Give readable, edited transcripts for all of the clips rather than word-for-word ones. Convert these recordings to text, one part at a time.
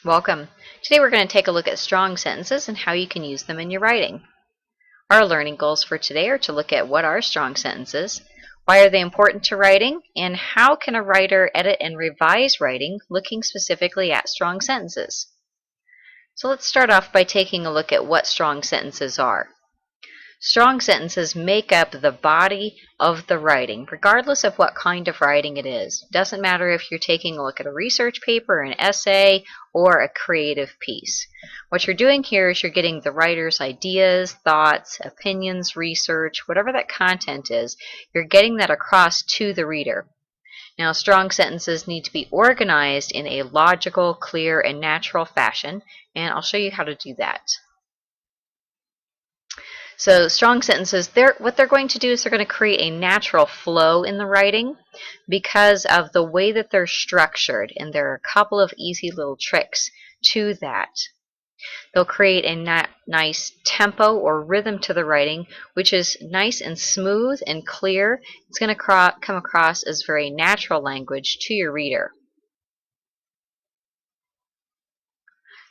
Welcome. Today we're going to take a look at strong sentences and how you can use them in your writing. Our learning goals for today are to look at what are strong sentences, why are they important to writing, and how can a writer edit and revise writing looking specifically at strong sentences. So let's start off by taking a look at what strong sentences are. Strong sentences make up the body of the writing, regardless of what kind of writing it is. It doesn't matter if you're taking a look at a research paper, an essay, or a creative piece. What you're doing here is you're getting the writer's ideas, thoughts, opinions, research, whatever that content is, you're getting that across to the reader. Now, strong sentences need to be organized in a logical, clear, and natural fashion, and I'll show you how to do that. So strong sentences, what they're going to do is they're going to create a natural flow in the writing because of the way that they're structured, and there are a couple of easy little tricks to that. They'll create a nice tempo or rhythm to the writing, which is nice and smooth and clear. It's going to come across as very natural language to your reader.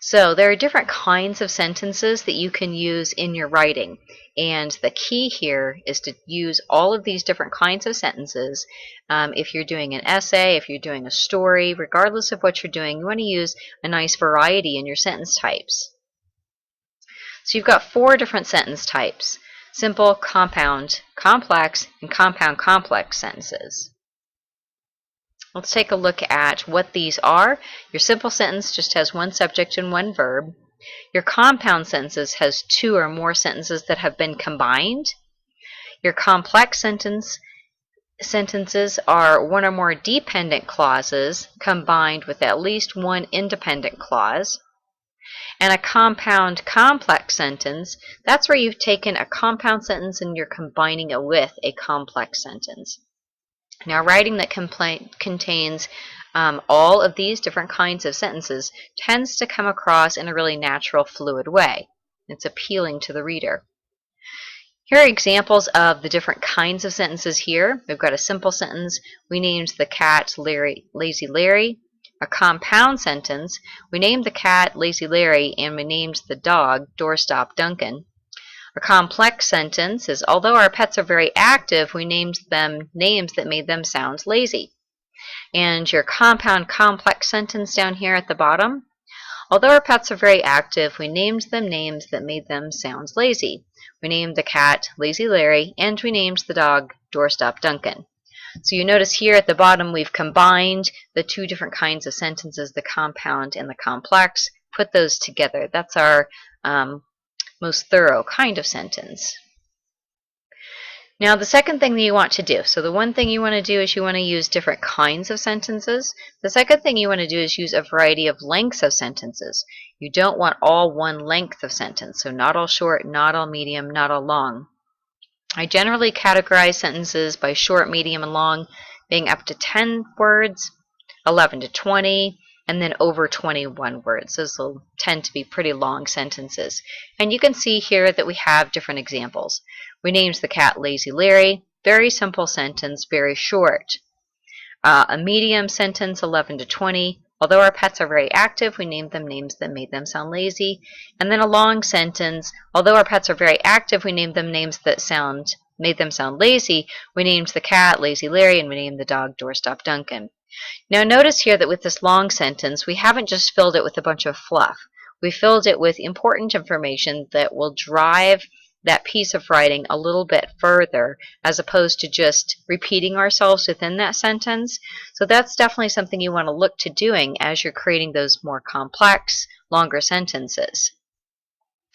So there are different kinds of sentences that you can use in your writing, and the key here is to use all of these different kinds of sentences. If you're doing an essay, if you're doing a story, regardless of what you're doing, you want to use a nice variety in your sentence types. So you've got 4 different sentence types: simple, compound, complex, and compound complex sentences. Let's take a look at what these are. Your simple sentence just has one subject and one verb. Your compound sentences has 2 or more sentences that have been combined. Your complex sentences are 1 or more dependent clauses combined with at least 1 independent clause. And a compound complex sentence, that's where you've taken a compound sentence and you're combining it with a complex sentence. Now, writing that contains all of these different kinds of sentences tends to come across in a really natural, fluid way. It's appealing to the reader. Here are examples of the different kinds of sentences here. We've got a simple sentence. We named the cat Lazy Larry. A compound sentence. We named the cat Lazy Larry and we named the dog Doorstop Duncan. A complex sentence is, although our pets are very active, we named them names that made them sound lazy. And your compound complex sentence down here at the bottom, although our pets are very active, we named them names that made them sound lazy. We named the cat Lazy Larry, and we named the dog Doorstop Duncan. So you notice here at the bottom we've combined the 2 different kinds of sentences, the compound and the complex, put those together. That's our most thorough kind of sentence. Now, the second thing that you want to do, so the one thing you want to do is you want to use different kinds of sentences. The second thing you want to do is use a variety of lengths of sentences. You don't want all one length of sentence, so not all short, not all medium, not all long. I generally categorize sentences by short, medium, and long being up to 10 words, 11 to 20, and then over 21 words. Those will tend to be pretty long sentences. And you can see here that we have different examples. We named the cat Lazy Larry. Very simple sentence, very short. A medium sentence, 11 to 20. Although our pets are very active, we named them names that made them sound lazy. And then a long sentence, although our pets are very active, we named them names that made them sound lazy. We named the cat Lazy Larry, and we named the dog Doorstop Duncan. Now notice here that with this long sentence, we haven't just filled it with a bunch of fluff. We filled it with important information that will drive that piece of writing a little bit further, as opposed to just repeating ourselves within that sentence. So that's definitely something you want to look to doing as you're creating those more complex, longer sentences.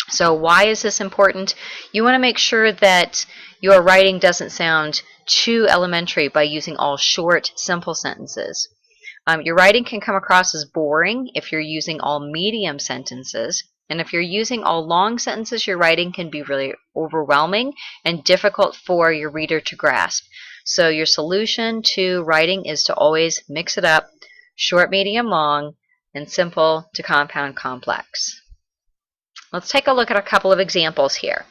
So why is this important? You want to make sure that your writing doesn't sound too elementary by using all short, simple sentences. Your writing can come across as boring if you're using all medium sentences. And if you're using all long sentences, your writing can be really overwhelming and difficult for your reader to grasp. So your solution to writing is to always mix it up, short, medium, long, and simple to compound complex. Let's take a look at a couple of examples here.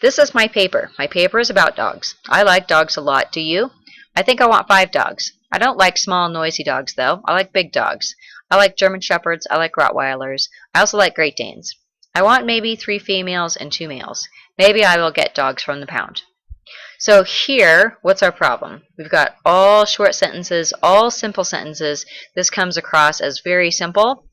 This is my paper. My paper is about dogs. I like dogs a lot. Do you? I think I want 5 dogs. I don't like small, noisy dogs, though. I like big dogs. I like German Shepherds. I like Rottweilers. I also like Great Danes. I want maybe 3 females and 2 males. Maybe I will get dogs from the pound. So here, what's our problem? We've got all short sentences, all simple sentences. This comes across as very simple.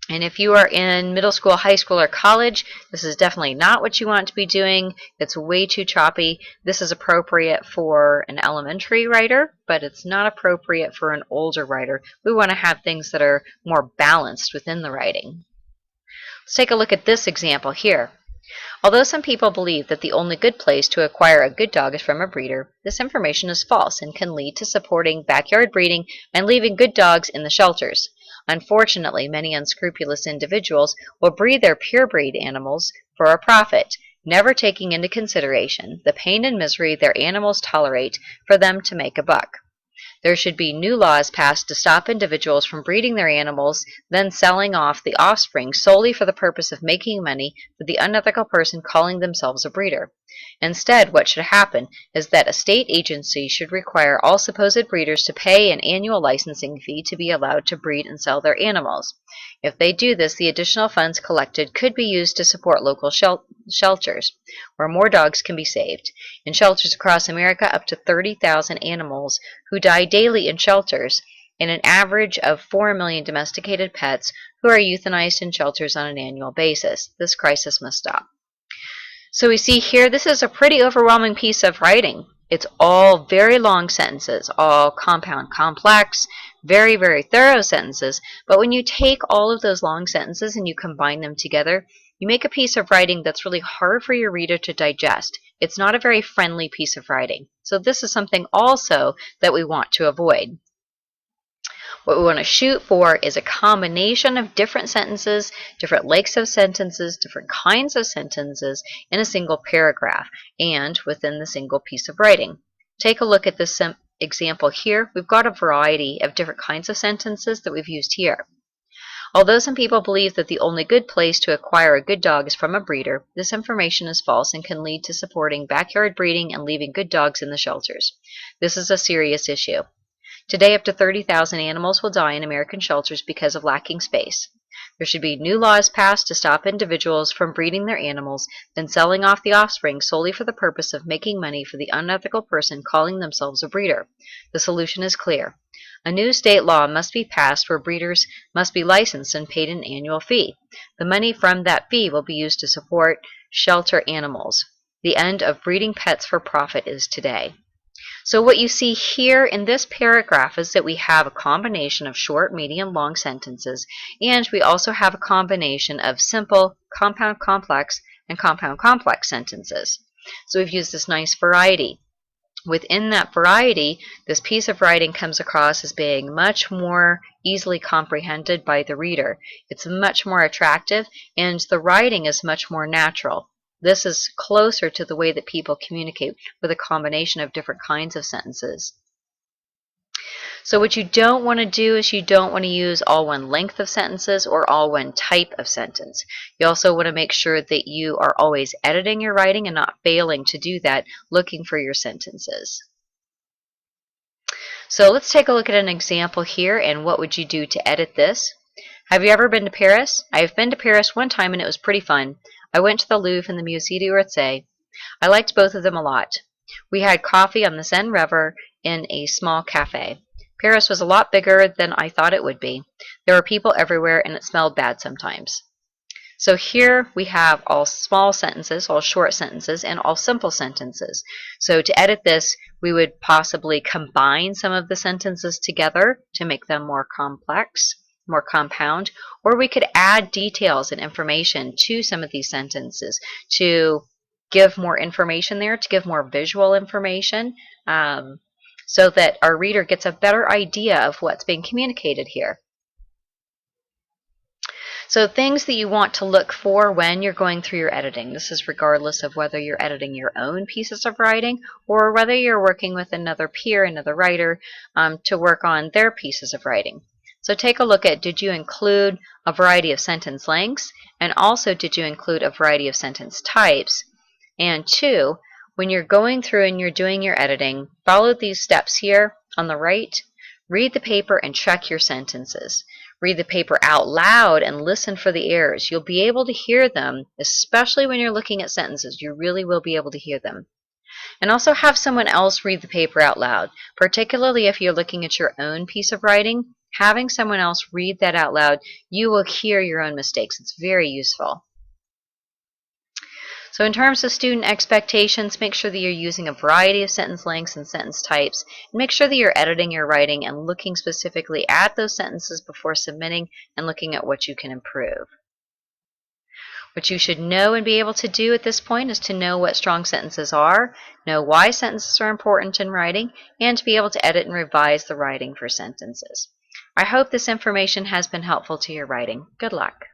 And if you are in middle school, high school, or college, this is definitely not what you want to be doing. It's way too choppy. This is appropriate for an elementary writer, but it's not appropriate for an older writer. We want to have things that are more balanced within the writing. Let's take a look at this example here. Although some people believe that the only good place to acquire a good dog is from a breeder, this information is false and can lead to supporting backyard breeding and leaving good dogs in the shelters. Unfortunately, many unscrupulous individuals will breed their purebred animals for a profit, never taking into consideration the pain and misery their animals tolerate for them to make a buck. There should be new laws passed to stop individuals from breeding their animals, then selling off the offspring solely for the purpose of making money for the unethical person calling themselves a breeder. Instead, what should happen is that a state agency should require all supposed breeders to pay an annual licensing fee to be allowed to breed and sell their animals. If they do this, the additional funds collected could be used to support local shelters, where more dogs can be saved. In shelters across America, up to 30,000 animals who die daily in shelters, and an average of 4 million domesticated pets who are euthanized in shelters on an annual basis. This crisis must stop. So we see here, this is a pretty overwhelming piece of writing. It's all very long sentences, all compound, complex, very, very thorough sentences. But when you take all of those long sentences and you combine them together, you make a piece of writing that's really hard for your reader to digest. It's not a very friendly piece of writing. So this is something also that we want to avoid. What we want to shoot for is a combination of different sentences, different lengths of sentences, different kinds of sentences in a single paragraph and within the single piece of writing. Take a look at this example here. We've got a variety of different kinds of sentences that we've used here. Although some people believe that the only good place to acquire a good dog is from a breeder, this information is false and can lead to supporting backyard breeding and leaving good dogs in the shelters. This is a serious issue. Today, up to 30,000 animals will die in American shelters because of lacking space. There should be new laws passed to stop individuals from breeding their animals, then selling off the offspring solely for the purpose of making money for the unethical person calling themselves a breeder. The solution is clear. A new state law must be passed where breeders must be licensed and paid an annual fee. The money from that fee will be used to support shelter animals. The end of breeding pets for profit is today. So what you see here in this paragraph is that we have a combination of short, medium, long sentences, and we also have a combination of simple, compound, complex, and compound, complex sentences. So we've used this nice variety. Within that variety, this piece of writing comes across as being much more easily comprehended by the reader. It's much more attractive, and the writing is much more natural. This is closer to the way that people communicate with a combination of different kinds of sentences. So what you don't want to do is you don't want to use all one length of sentences or all one type of sentence. You also want to make sure that you are always editing your writing and not failing to do that, looking for your sentences. So let's take a look at an example here, and what would you do to edit this? Have you ever been to Paris? I've been to Paris one time and it was pretty fun. I went to the Louvre and the Musée d'Orsay. I liked both of them a lot. We had coffee on the Seine River in a small cafe. Paris was a lot bigger than I thought it would be. There were people everywhere and it smelled bad sometimes. So here we have all small sentences, all short sentences, and all simple sentences. So to edit this, we would possibly combine some of the sentences together to make them more complex, more compound, or we could add details and information to some of these sentences to give more information there, to give more visual information, so that our reader gets a better idea of what's being communicated here. So things that you want to look for when you're going through your editing. This is regardless of whether you're editing your own pieces of writing or whether you're working with another peer, another writer, to work on their pieces of writing. So take a look at, did you include a variety of sentence lengths? And also, did you include a variety of sentence types? And two, when you're going through and you're doing your editing, follow these steps here on the right. Read the paper and check your sentences. Read the paper out loud and listen for the errors. You'll be able to hear them, especially when you're looking at sentences. You really will be able to hear them. And also have someone else read the paper out loud, particularly if you're looking at your own piece of writing. Having someone else read that out loud, you will hear your own mistakes. It's very useful. So in terms of student expectations, make sure that you're using a variety of sentence lengths and sentence types. And make sure that you're editing your writing and looking specifically at those sentences before submitting and looking at what you can improve. What you should know and be able to do at this point is to know what strong sentences are, know why sentences are important in writing, and to be able to edit and revise the writing for sentences. I hope this information has been helpful to your writing. Good luck.